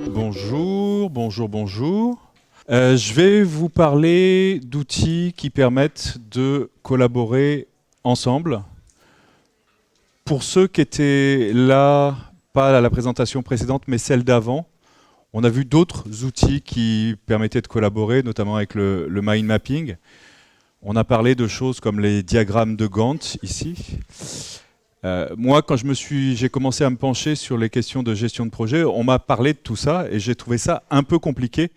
Bonjour, bonjour, bonjour. Je vais vous parler d'outils qui permettent de collaborer ensemble. Pour ceux qui étaient là, pas à la présentation précédente, mais celle d'avant, on a vu d'autres outils qui permettaient de collaborer, notamment avec le mind mapping. On a parlé de choses comme les diagrammes de Gantt, ici. Moi, quand j'ai commencé à me pencher sur les questions de gestion de projet, on m'a parlé de tout ça et j'ai trouvé ça un peu compliqué,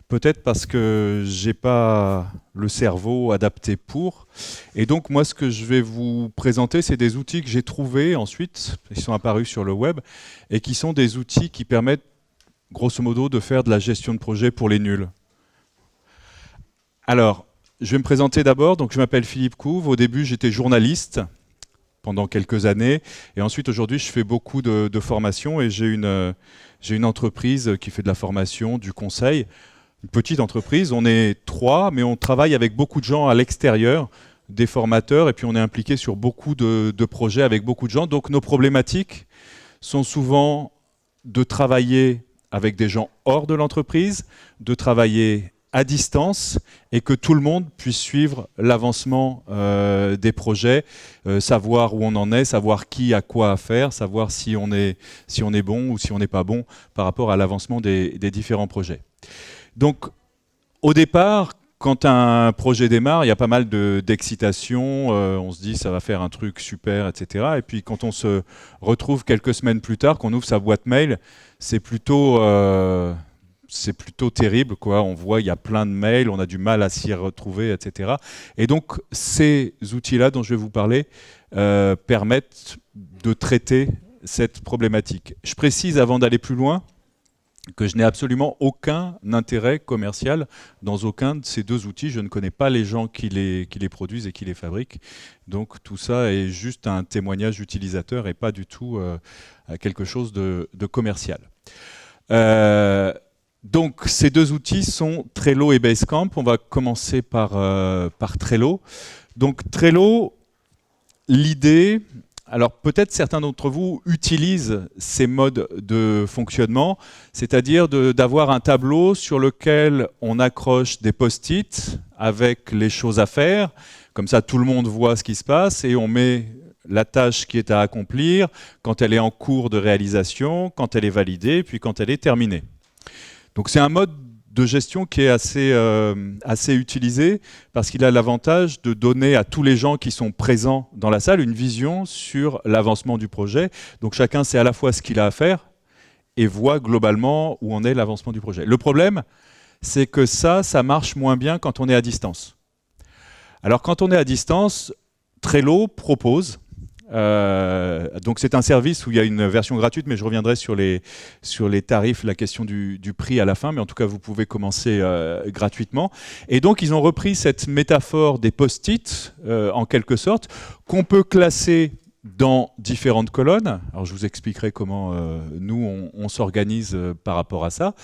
peut-être parce que j'ai pas le cerveau adapté pour. Et donc, moi, ce que je vais vous présenter, c'est des outils que j'ai trouvés ensuite, ils sont apparus sur le web, et qui sont des outils qui permettent, grosso modo, de faire de la gestion de projet pour les nuls. Alors, je vais me présenter d'abord. Donc, je m'appelle Philippe Couve. Au début, j'étais journaliste pendant quelques années. Et ensuite, aujourd'hui, je fais beaucoup de formations et j'ai une entreprise qui fait de la formation, du conseil. Une petite entreprise, on est 3, mais on travaille avec beaucoup de gens à l'extérieur, des formateurs, et puis on est impliqué sur beaucoup de projets avec beaucoup de gens. Donc nos problématiques sont souvent de travailler avec des gens hors de l'entreprise, de travailler à distance et que tout le monde puisse suivre l'avancement des projets, savoir où on en est, savoir qui a quoi à faire, savoir si on est bon ou si on n'est pas bon par rapport à l'avancement des différents projets. Donc au départ, quand un projet démarre, il y a pas mal d'excitation, on se dit ça va faire un truc super, etc. Et puis quand on se retrouve quelques semaines plus tard, qu'on ouvre sa boîte mail, c'est plutôt terrible, quoi. On voit, il y a plein de mails, on a du mal à s'y retrouver, etc. Et donc, ces outils-là dont je vais vous parler permettent de traiter cette problématique. Je précise, avant d'aller plus loin, que je n'ai absolument aucun intérêt commercial dans aucun de ces deux outils. Je ne connais pas les gens qui les produisent et qui les fabriquent. Donc, tout ça est juste un témoignage utilisateur et pas du tout quelque chose de commercial. Donc, ces deux outils sont Trello et Basecamp. On va commencer par Trello. Donc, Trello, l'idée... Alors, peut-être certains d'entre vous utilisent ces modes de fonctionnement, c'est-à-dire d'avoir un tableau sur lequel on accroche des post-it avec les choses à faire. Comme ça, tout le monde voit ce qui se passe et on met la tâche qui est à accomplir quand elle est en cours de réalisation, quand elle est validée, puis quand elle est terminée. Donc c'est un mode de gestion qui est assez utilisé parce qu'il a l'avantage de donner à tous les gens qui sont présents dans la salle une vision sur l'avancement du projet. Donc chacun sait à la fois ce qu'il a à faire et voit globalement où en est l'avancement du projet. Le problème, c'est que ça marche moins bien quand on est à distance. Alors quand on est à distance, Trello propose... donc c'est un service où il y a une version gratuite, mais je reviendrai sur les tarifs, la question du prix à la fin, mais en tout cas vous pouvez commencer gratuitement. Et donc ils ont repris cette métaphore des post-it, en quelque sorte, qu'on peut classer dans différentes colonnes. Alors je vous expliquerai comment nous on s'organise par rapport à ça.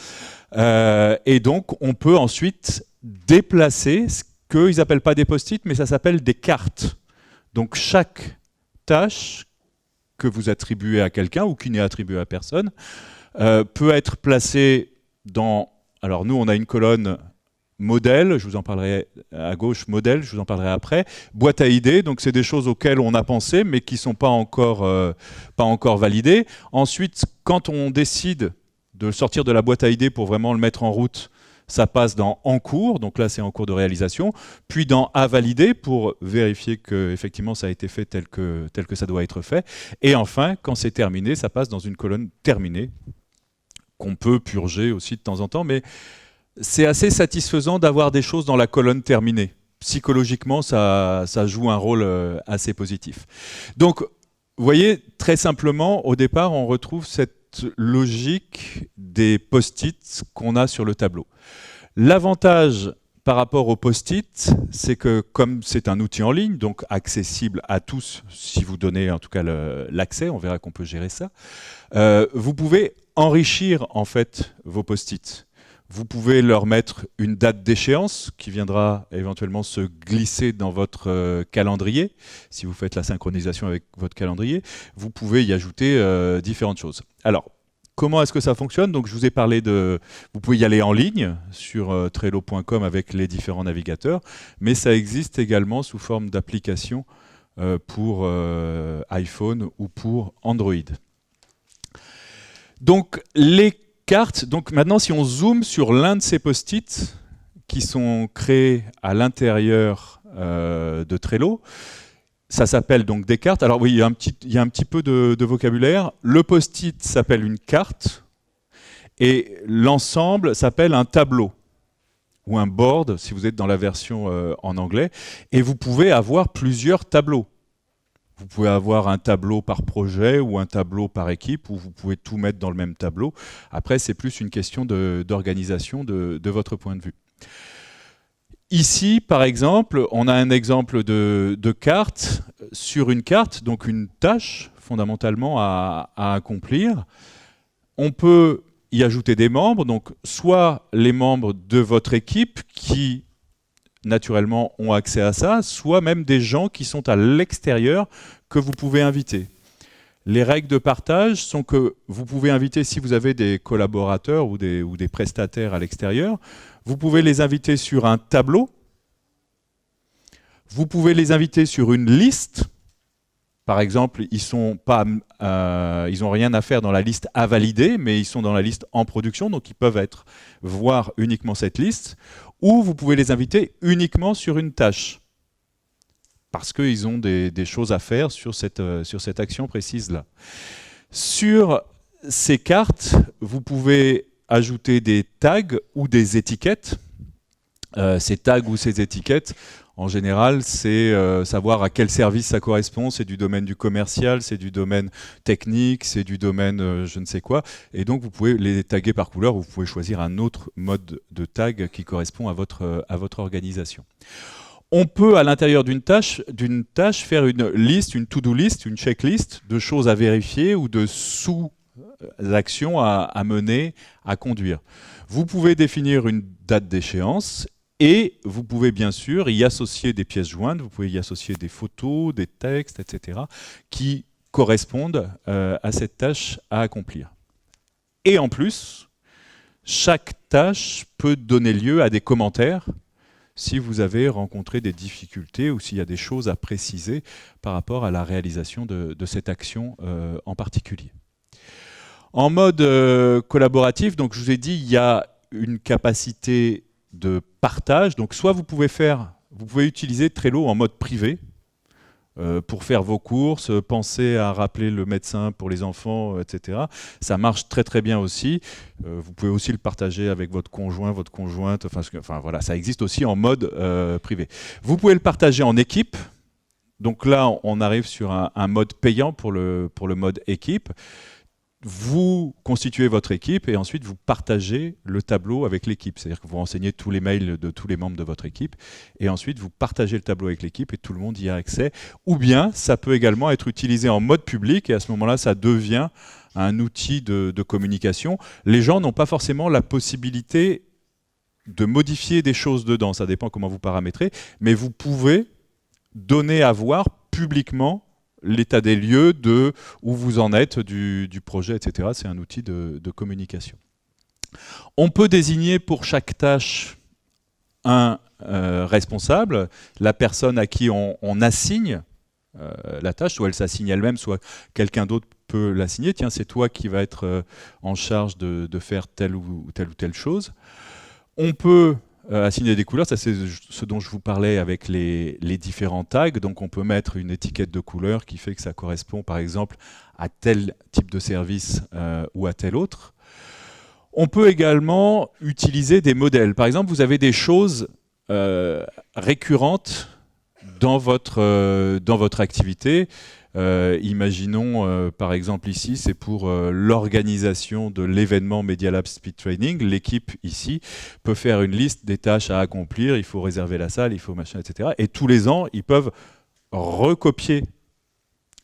Et donc on peut ensuite déplacer ce qu'ils n'appellent pas des post-it, mais ça s'appelle des cartes. Donc chaque tâche que vous attribuez à quelqu'un ou qui n'est attribuée à personne peut être placée dans... Alors nous, on a une colonne modèle, je vous en parlerai à gauche, modèle, je vous en parlerai après. Boîte à idées, donc c'est des choses auxquelles on a pensé mais qui ne sont pas encore validées. Ensuite, quand on décide de sortir de la boîte à idées pour vraiment le mettre en route, ça passe dans en cours, donc là c'est en cours de réalisation, puis dans à valider pour vérifier que effectivement ça a été fait tel que ça doit être fait, et enfin quand c'est terminé, ça passe dans une colonne terminée qu'on peut purger aussi de temps en temps, mais c'est assez satisfaisant d'avoir des choses dans la colonne terminée. Psychologiquement, ça joue un rôle assez positif. Donc, vous voyez, très simplement, au départ, on retrouve cette logique des post-it qu'on a sur le tableau. L'avantage par rapport au post-it, c'est que comme c'est un outil en ligne, donc accessible à tous, si vous donnez en tout cas l'accès, on verra qu'on peut gérer ça, vous pouvez enrichir en fait vos post-it. Vous pouvez leur mettre une date d'échéance qui viendra éventuellement se glisser dans votre calendrier. Si vous faites la synchronisation avec votre calendrier, vous pouvez y ajouter différentes choses. Alors, comment est-ce que ça fonctionne? Donc, je vous ai parlé de... Vous pouvez y aller en ligne sur Trello.com avec les différents navigateurs, mais ça existe également sous forme d'application pour iPhone ou pour Android. Donc, les cartes, donc maintenant si on zoome sur l'un de ces post-it qui sont créés à l'intérieur de Trello, ça s'appelle donc des cartes. Alors oui, il y a un petit peu de vocabulaire. Le post-it s'appelle une carte et l'ensemble s'appelle un tableau ou un board si vous êtes dans la version en anglais. Et vous pouvez avoir plusieurs tableaux. Vous pouvez avoir un tableau par projet ou un tableau par équipe, ou vous pouvez tout mettre dans le même tableau. Après, c'est plus une question d'organisation de votre point de vue. Ici, par exemple, on a un exemple de carte. Sur une carte, donc une tâche fondamentalement à accomplir. On peut y ajouter des membres, donc soit les membres de votre équipe qui naturellement ont accès à ça, soit même des gens qui sont à l'extérieur que vous pouvez inviter. Les règles de partage sont que vous pouvez inviter, si vous avez des collaborateurs ou des prestataires à l'extérieur, vous pouvez les inviter sur un tableau, vous pouvez les inviter sur une liste. Par exemple, ils n'ont rien à faire dans la liste à valider, mais ils sont dans la liste en production, donc ils peuvent voir uniquement cette liste. Ou vous pouvez les inviter uniquement sur une tâche, parce qu'ils ont des choses à faire sur cette action précise-là. Sur ces cartes, vous pouvez ajouter des tags ou des étiquettes. Ces tags ou ces étiquettes, en général, c'est savoir à quel service ça correspond. C'est du domaine du commercial, c'est du domaine technique, c'est du domaine je ne sais quoi. Et donc, vous pouvez les taguer par couleur. Vous pouvez choisir un autre mode de tag qui correspond à votre organisation. On peut, à l'intérieur d'une tâche, faire une liste, une to-do list, une checklist de choses à vérifier ou de sous-actions à mener, à conduire. Vous pouvez définir une date d'échéance. Et vous pouvez bien sûr y associer des pièces jointes, vous pouvez y associer des photos, des textes, etc., qui correspondent à cette tâche à accomplir. Et en plus, chaque tâche peut donner lieu à des commentaires si vous avez rencontré des difficultés ou s'il y a des choses à préciser par rapport à la réalisation de cette action en particulier. En mode collaboratif, donc je vous ai dit, il y a une capacité de partage. Donc soit vous pouvez utiliser Trello en mode privé pour faire vos courses, penser à rappeler le médecin pour les enfants, etc. Ça marche très très bien aussi. Vous pouvez aussi le partager avec votre conjoint, votre conjointe. Enfin voilà, ça existe aussi en mode privé. Vous pouvez le partager en équipe. Donc là, on arrive sur un mode payant pour le mode équipe. Vous constituez votre équipe et ensuite vous partagez le tableau avec l'équipe. C'est-à-dire que vous renseignez tous les mails de tous les membres de votre équipe et ensuite vous partagez le tableau avec l'équipe et tout le monde y a accès. Ou bien ça peut également être utilisé en mode public et à ce moment-là ça devient un outil de communication. Les gens n'ont pas forcément la possibilité de modifier des choses dedans, ça dépend comment vous paramétrez, mais vous pouvez donner à voir publiquement l'état des lieux de où vous en êtes du projet, etc. C'est un outil de communication. On peut désigner pour chaque tâche un responsable, la personne à qui on assigne la tâche, soit elle s'assigne elle-même, soit quelqu'un d'autre peut l'assigner. Tiens, c'est toi qui vas être en charge de faire telle ou telle chose. On peut assigner des couleurs, ça c'est ce dont je vous parlais avec les différents tags. Donc on peut mettre une étiquette de couleur qui fait que ça correspond par exemple à tel type de service ou à tel autre. On peut également utiliser des modèles. Par exemple, vous avez des choses récurrentes dans votre activité. Imaginons par exemple ici, c'est pour l'organisation de l'événement Media Lab Speed Training. L'équipe ici peut faire une liste des tâches à accomplir, il faut réserver la salle, il faut machin, etc. Et tous les ans, ils peuvent recopier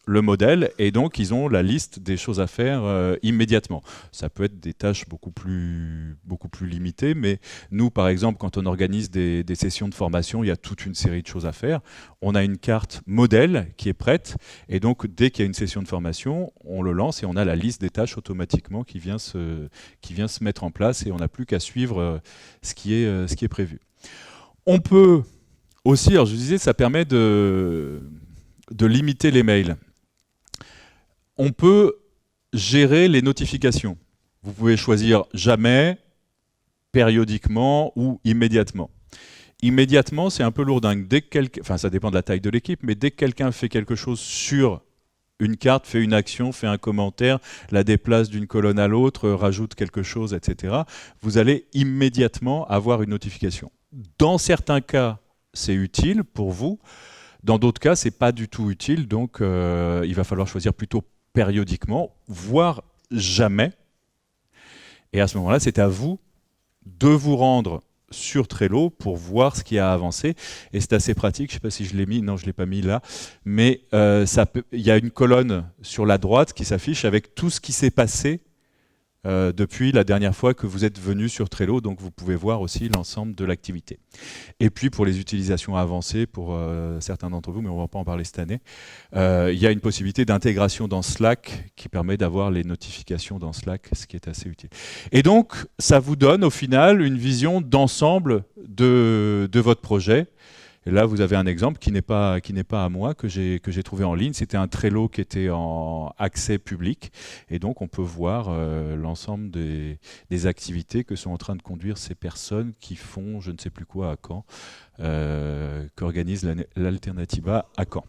le modèle et donc ils ont la liste des choses à faire immédiatement. Ça peut être des tâches beaucoup plus limitées, mais nous, par exemple, quand on organise des sessions de formation, il y a toute une série de choses à faire. On a une carte modèle qui est prête et donc dès qu'il y a une session de formation, on le lance et on a la liste des tâches automatiquement qui vient se mettre en place et on n'a plus qu'à suivre ce qui est prévu. On peut aussi, alors je vous disais, ça permet de limiter les mails. On peut gérer les notifications. Vous pouvez choisir jamais, périodiquement ou immédiatement. Immédiatement, c'est un peu lourdingue. Enfin, ça dépend de la taille de l'équipe, mais dès que quelqu'un fait quelque chose sur une carte, fait une action, fait un commentaire, la déplace d'une colonne à l'autre, rajoute quelque chose, etc., vous allez immédiatement avoir une notification. Dans certains cas, c'est utile pour vous. Dans d'autres cas, ce n'est pas du tout utile, donc il va falloir choisir plutôt périodiquement, voire jamais. Et à ce moment-là, c'est à vous de vous rendre sur Trello pour voir ce qui a avancé. Et c'est assez pratique, je ne sais pas si je l'ai mis, non je ne l'ai pas mis là, mais il y a une colonne sur la droite qui s'affiche avec tout ce qui s'est passé depuis la dernière fois que vous êtes venu sur Trello, donc vous pouvez voir aussi l'ensemble de l'activité. Et puis pour les utilisations avancées, pour certains d'entre vous, mais on ne va pas en parler cette année, il y a une possibilité d'intégration dans Slack qui permet d'avoir les notifications dans Slack, ce qui est assez utile. Et donc, ça vous donne au final une vision d'ensemble de votre projet. Et là, vous avez un exemple qui n'est pas à moi, que j'ai trouvé en ligne. C'était un Trello qui était en accès public. Et donc, on peut voir l'ensemble des activités que sont en train de conduire ces personnes qui font je ne sais plus quoi à Caen, qu'organise l'Alternativa à Caen.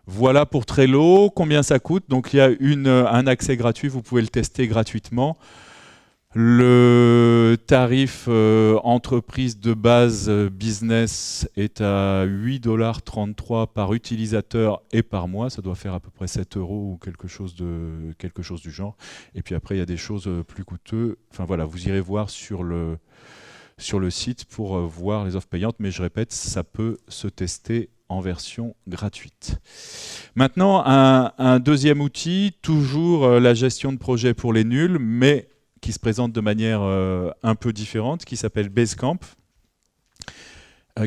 Voilà pour Trello. Combien ça coûte? Donc, il y a un accès gratuit. Vous pouvez le tester gratuitement. Le tarif entreprise de base business est à 8,33 $ par utilisateur et par mois. Ça doit faire à peu près 7 € ou quelque chose du genre. Et puis après, il y a des choses plus coûteuses. Enfin voilà, vous irez voir sur le site pour voir les offres payantes. Mais je répète, ça peut se tester en version gratuite. Maintenant, un deuxième outil, toujours la gestion de projet pour les nuls, mais qui se présente de manière un peu différente, qui s'appelle Basecamp,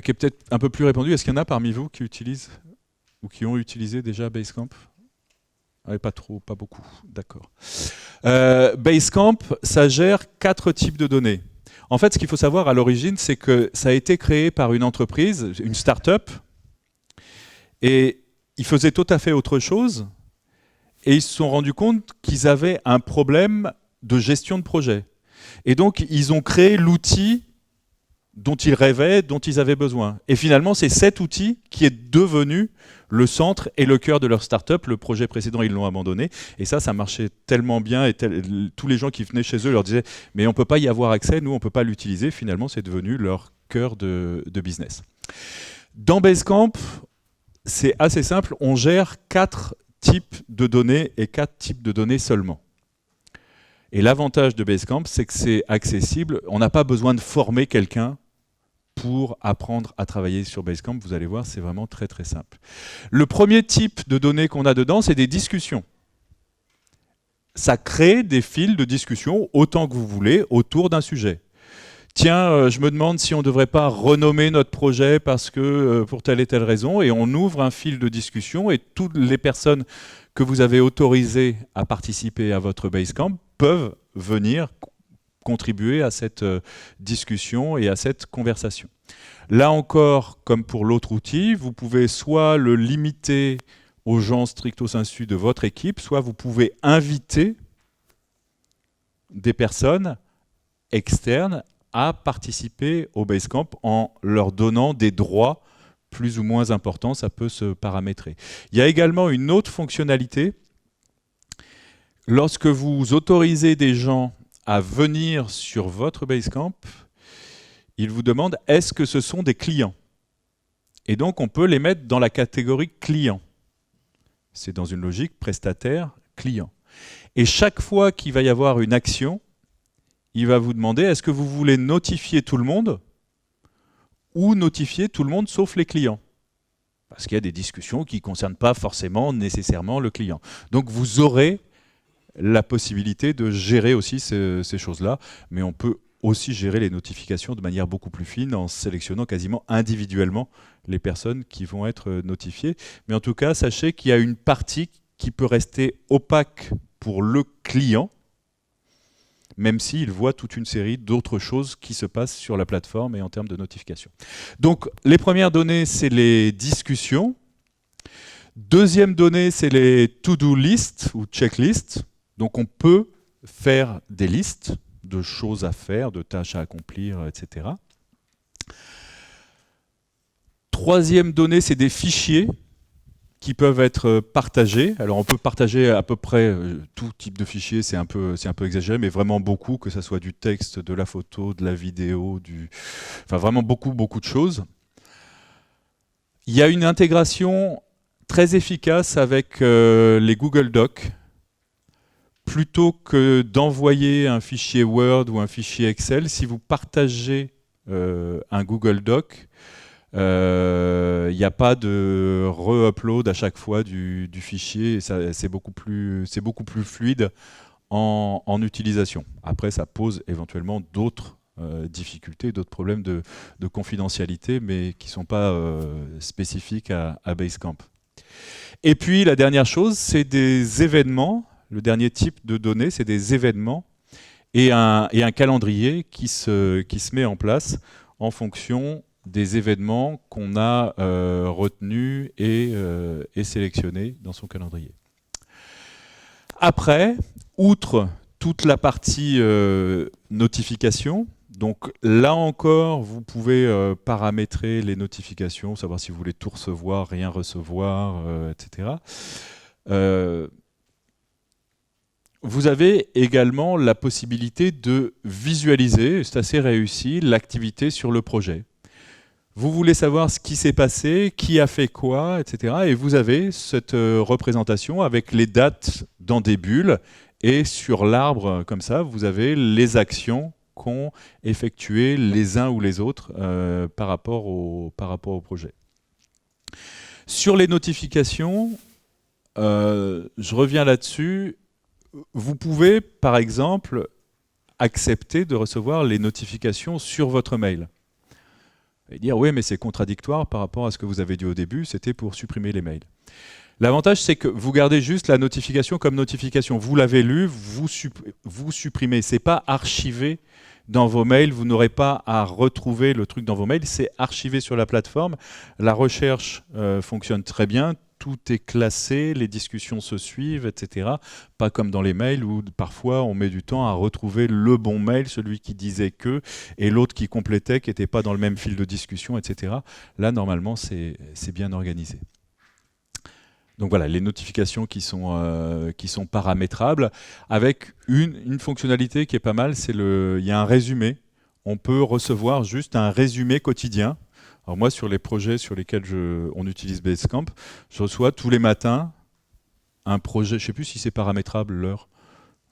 qui est peut-être un peu plus répandu. Est-ce qu'il y en a parmi vous qui utilisent ou qui ont utilisé déjà Basecamp? Pas beaucoup, d'accord. Basecamp, ça gère 4 types de données. En fait, ce qu'il faut savoir à l'origine, c'est que ça a été créé par une entreprise, une start-up, et ils faisaient tout à fait autre chose, et ils se sont rendus compte qu'ils avaient un problème de gestion de projet. Et donc, ils ont créé l'outil dont ils rêvaient, dont ils avaient besoin. Et finalement, c'est cet outil qui est devenu le centre et le cœur de leur start-up. Le projet précédent, ils l'ont abandonné. Et ça marchait tellement bien. Et tous les gens qui venaient chez eux leur disaient « mais on ne peut pas y avoir accès, nous, on ne peut pas l'utiliser ». Finalement, c'est devenu leur cœur de business. Dans Basecamp, c'est assez simple. On gère 4 types de données et 4 types de données seulement. Et l'avantage de Basecamp, c'est que c'est accessible. On n'a pas besoin de former quelqu'un pour apprendre à travailler sur Basecamp. Vous allez voir, c'est vraiment très très simple. Le premier type de données qu'on a dedans, c'est des discussions. Ça crée des fils de discussion autant que vous voulez autour d'un sujet. Tiens, je me demande si on ne devrait pas renommer notre projet parce que pour telle et telle raison, et on ouvre un fil de discussion et toutes les personnes que vous avez autorisées à participer à votre Basecamp peuvent venir contribuer à cette discussion et à cette conversation. Là encore, comme pour l'autre outil, vous pouvez soit le limiter aux gens stricto sensu de votre équipe, soit vous pouvez inviter des personnes externes à participer au Basecamp en leur donnant des droits plus ou moins importants, ça peut se paramétrer. Il y a également une autre fonctionnalité. Lorsque vous autorisez des gens à venir sur votre Basecamp, ils vous demandent est-ce que ce sont des clients? Et donc on peut les mettre dans la catégorie client. C'est dans une logique prestataire-client. Et chaque fois qu'il va y avoir une action, il va vous demander est-ce que vous voulez notifier tout le monde ou notifier tout le monde sauf les clients? Parce qu'il y a des discussions qui ne concernent pas forcément nécessairement le client. Donc vous aurez la possibilité de gérer aussi ces choses-là, mais on peut aussi gérer les notifications de manière beaucoup plus fine en sélectionnant quasiment individuellement les personnes qui vont être notifiées. Mais en tout cas, sachez qu'il y a une partie qui peut rester opaque pour le client, même s'il voit toute une série d'autres choses qui se passent sur la plateforme et en termes de notification. Donc, les premières données, c'est les discussions. Deuxième donnée, c'est les to-do lists ou checklists. Donc, on peut faire des listes de choses à faire, de tâches à accomplir, etc. Troisième donnée, c'est des fichiers qui peuvent être partagés. Alors on peut partager à peu près tout type de fichiers, c'est un peu exagéré, mais vraiment beaucoup, que ce soit du texte, de la photo, de la vidéo, enfin vraiment beaucoup de choses. Il y a une intégration très efficace avec les Google Docs. Plutôt que d'envoyer un fichier Word ou un fichier Excel, si vous partagez un Google Doc, il n'y a pas de re-upload à chaque fois du fichier, c'est beaucoup plus fluide en utilisation. Après, ça pose éventuellement d'autres difficultés, d'autres problèmes de confidentialité, mais qui ne sont pas spécifiques à Basecamp. Et puis, la dernière chose, c'est des événements. Le dernier type de données, c'est des événements et un calendrier qui se met en place en fonction des événements qu'on a retenus et sélectionnés dans son calendrier. Après, outre toute la partie notification, donc là encore, vous pouvez paramétrer les notifications, savoir si vous voulez tout recevoir, rien recevoir, etc. Vous avez également la possibilité de visualiser, c'est assez réussi, l'activité sur le projet. Vous voulez savoir ce qui s'est passé, qui a fait quoi, etc. Et vous avez cette représentation avec les dates dans des bulles. Et sur l'arbre, comme ça, vous avez les actions qu'ont effectuées les uns ou les autres par rapport au projet. Sur les notifications, je reviens là-dessus. Vous pouvez, par exemple, accepter de recevoir les notifications sur votre mail. Et dire, oui, mais c'est contradictoire par rapport à ce que vous avez dit au début, c'était pour supprimer les mails. L'avantage, c'est que vous gardez juste la notification comme notification. Vous l'avez lu, vous supprimez. Ce n'est pas archivé dans vos mails, vous n'aurez pas à retrouver le truc dans vos mails, c'est archivé sur la plateforme. La recherche fonctionne très bien. Tout est classé, les discussions se suivent, etc. Pas comme dans les mails où parfois on met du temps à retrouver le bon mail, celui qui disait que, et l'autre qui complétait, qui n'était pas dans le même fil de discussion, etc. Là, normalement, c'est bien organisé. Donc voilà, les notifications qui sont paramétrables, avec une fonctionnalité qui est pas mal, c'est il y a un résumé. On peut recevoir juste un résumé quotidien. Alors moi, sur les projets sur lesquels on utilise Basecamp, je reçois tous les matins un projet, je ne sais plus si c'est paramétrable l'heure.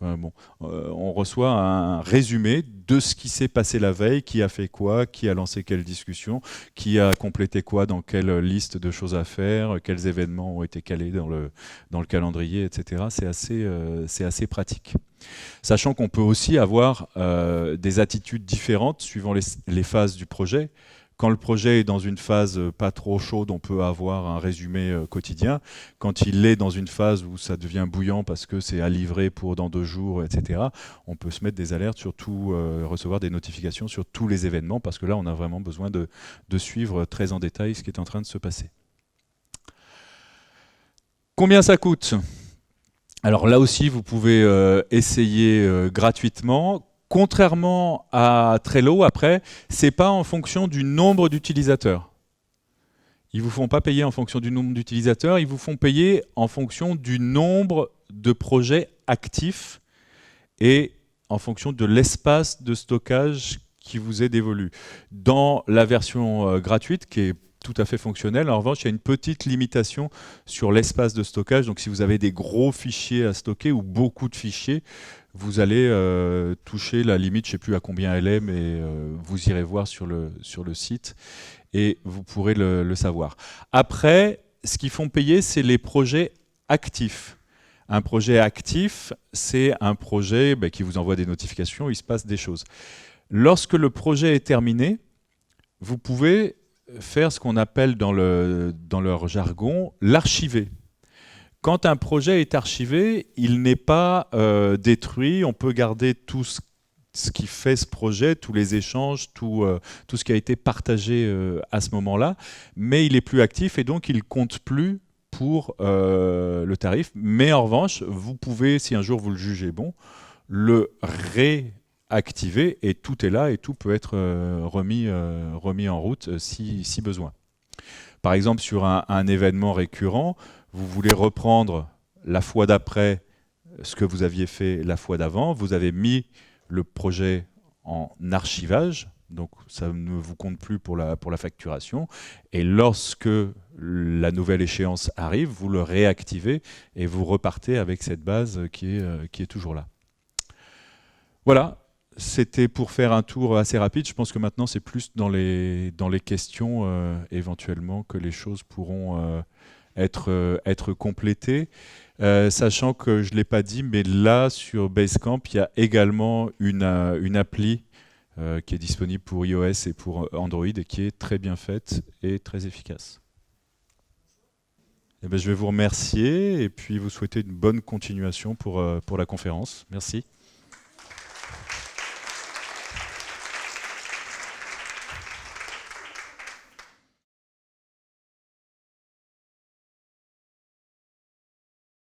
On reçoit un résumé de ce qui s'est passé la veille, qui a fait quoi, qui a lancé quelle discussion, qui a complété quoi dans quelle liste de choses à faire, quels événements ont été calés dans le calendrier, etc. C'est assez pratique. Sachant qu'on peut aussi avoir des attitudes différentes suivant les phases du projet. Quand le projet est dans une phase pas trop chaude, on peut avoir un résumé quotidien. Quand il est dans une phase où ça devient bouillant parce que c'est à livrer pour dans 2 jours, etc., on peut se mettre des alertes sur tout, recevoir des notifications sur tous les événements parce que là, on a vraiment besoin de suivre très en détail ce qui est en train de se passer. Combien ça coûte ? Alors là aussi, vous pouvez essayer gratuitement. Contrairement à Trello, après, ce n'est pas en fonction du nombre d'utilisateurs. Ils ne vous font pas payer en fonction du nombre d'utilisateurs, ils vous font payer en fonction du nombre de projets actifs et en fonction de l'espace de stockage qui vous est dévolu. Dans la version gratuite, qui est tout à fait fonctionnelle, en revanche, il y a une petite limitation sur l'espace de stockage. Donc si vous avez des gros fichiers à stocker ou beaucoup de fichiers, vous allez toucher la limite, je ne sais plus à combien elle est, mais vous irez voir sur le site. et vous pourrez le savoir. Après, ce qu'ils font payer, c'est les projets actifs. Un projet actif, c'est un projet qui vous envoie des notifications, il se passe des choses. Lorsque le projet est terminé, vous pouvez faire ce qu'on appelle dans leur jargon l'archiver. Quand un projet est archivé, il n'est pas détruit, on peut garder tout ce qui fait ce projet, tous les échanges, tout ce qui a été partagé à ce moment-là, mais il est plus actif et donc il ne compte plus pour le tarif. Mais en revanche, vous pouvez, si un jour vous le jugez bon, le réactiver et tout est là et tout peut être remis en route si besoin. Par exemple, sur un événement récurrent, vous voulez reprendre la fois d'après ce que vous aviez fait la fois d'avant, vous avez mis le projet en archivage, donc ça ne vous compte plus pour la facturation, et lorsque la nouvelle échéance arrive, vous le réactivez et vous repartez avec cette base qui est toujours là. Voilà, c'était pour faire un tour assez rapide. Je pense que maintenant c'est plus dans les questions éventuellement que les choses pourront être complétées. Sachant que je ne l'ai pas dit, mais là sur Basecamp, il y a également une appli qui est disponible pour iOS et pour Android et qui est très bien faite et très efficace. Eh bien, je vais vous remercier et puis vous souhaiter une bonne continuation pour la conférence. Merci.